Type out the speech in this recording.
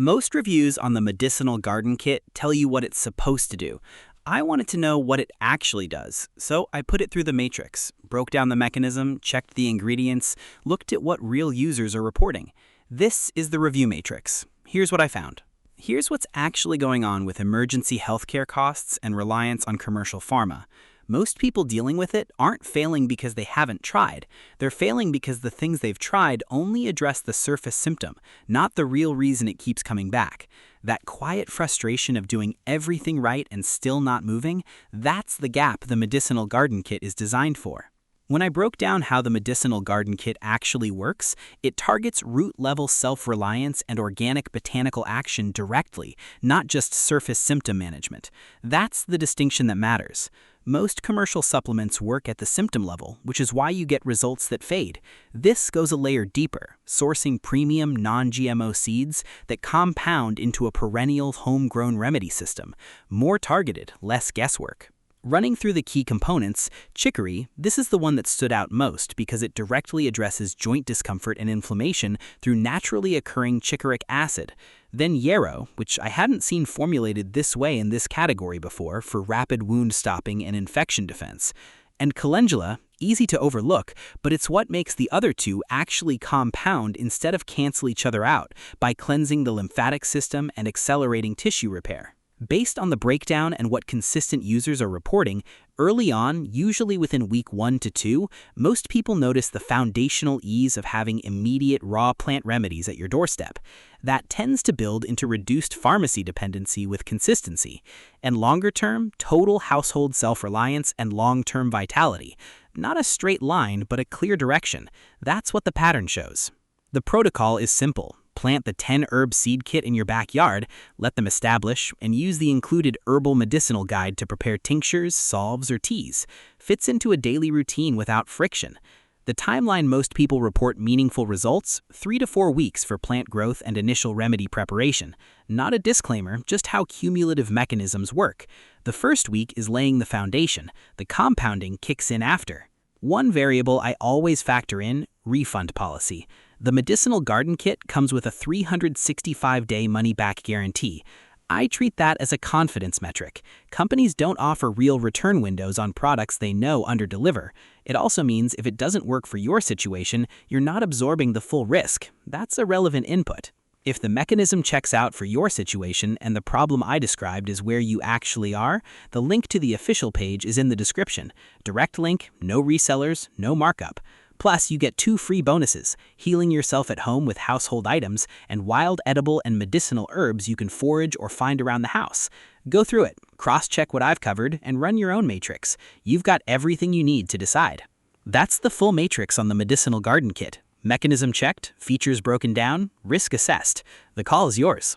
Most reviews on the Medicinal Garden Kit tell you what it's supposed to do. I wanted to know what it actually does, so I put it through the matrix, broke down the mechanism, checked the ingredients, looked at what real users are reporting. This is the review matrix. Here's what I found. Here's what's actually going on with emergency healthcare costs and reliance on commercial pharma. Most people dealing with it aren't failing because they haven't tried. They're failing because the things they've tried only address the surface symptom, not the real reason it keeps coming back. That quiet frustration of doing everything right and still not moving, that's the gap the Medicinal Garden Kit is designed for. When I broke down how the Medicinal Garden Kit actually works, it targets root-level self-reliance and organic botanical action directly, not just surface symptom management. That's the distinction that matters. Most commercial supplements work at the symptom level, which is why you get results that fade. This goes a layer deeper, sourcing premium non-GMO seeds that compound into a perennial homegrown remedy system. More targeted, less guesswork. Running through the key components, Chicory, this is the one that stood out most because it directly addresses joint discomfort and inflammation through naturally occurring chicoryc acid. Then Yarrow, which I hadn't seen formulated this way in this category before for rapid wound stopping and infection defense. And calendula, easy to overlook, but it's what makes the other two actually compound instead of cancel each other out by cleansing the lymphatic system and accelerating tissue repair. Based on the breakdown and what consistent users are reporting, early on, usually within week 1 to 2, most people notice the foundational ease of having immediate raw plant remedies at your doorstep. That tends to build into reduced pharmacy dependency with consistency, and longer-term, total household self-reliance and long-term vitality. Not a straight line, but a clear direction. That's what the pattern shows. The protocol is simple. Plant the 10-herb seed kit in your backyard, let them establish, and use the included herbal medicinal guide to prepare tinctures, salves, or teas. Fits into a daily routine without friction. The timeline most people report meaningful results, 3 to 4 weeks for plant growth and initial remedy preparation. Not a disclaimer, just how cumulative mechanisms work. The first week is laying the foundation. The compounding kicks in after. One variable I always factor in, refund policy. The Medicinal Garden Kit comes with a 365-day money-back guarantee. I treat that as a confidence metric. Companies don't offer real return windows on products they know underdeliver. It also means if it doesn't work for your situation, you're not absorbing the full risk. That's a relevant input. If the mechanism checks out for your situation and the problem I described is where you actually are, the link to the official page is in the description. Direct link, no resellers, no markup. Plus, you get 2 free bonuses, healing yourself at home with household items, and wild edible and medicinal herbs you can forage or find around the house. Go through it, cross-check what I've covered, and run your own matrix. You've got everything you need to decide. That's the full matrix on the Medicinal Garden Kit. Mechanism checked, features broken down, risk assessed. The call is yours.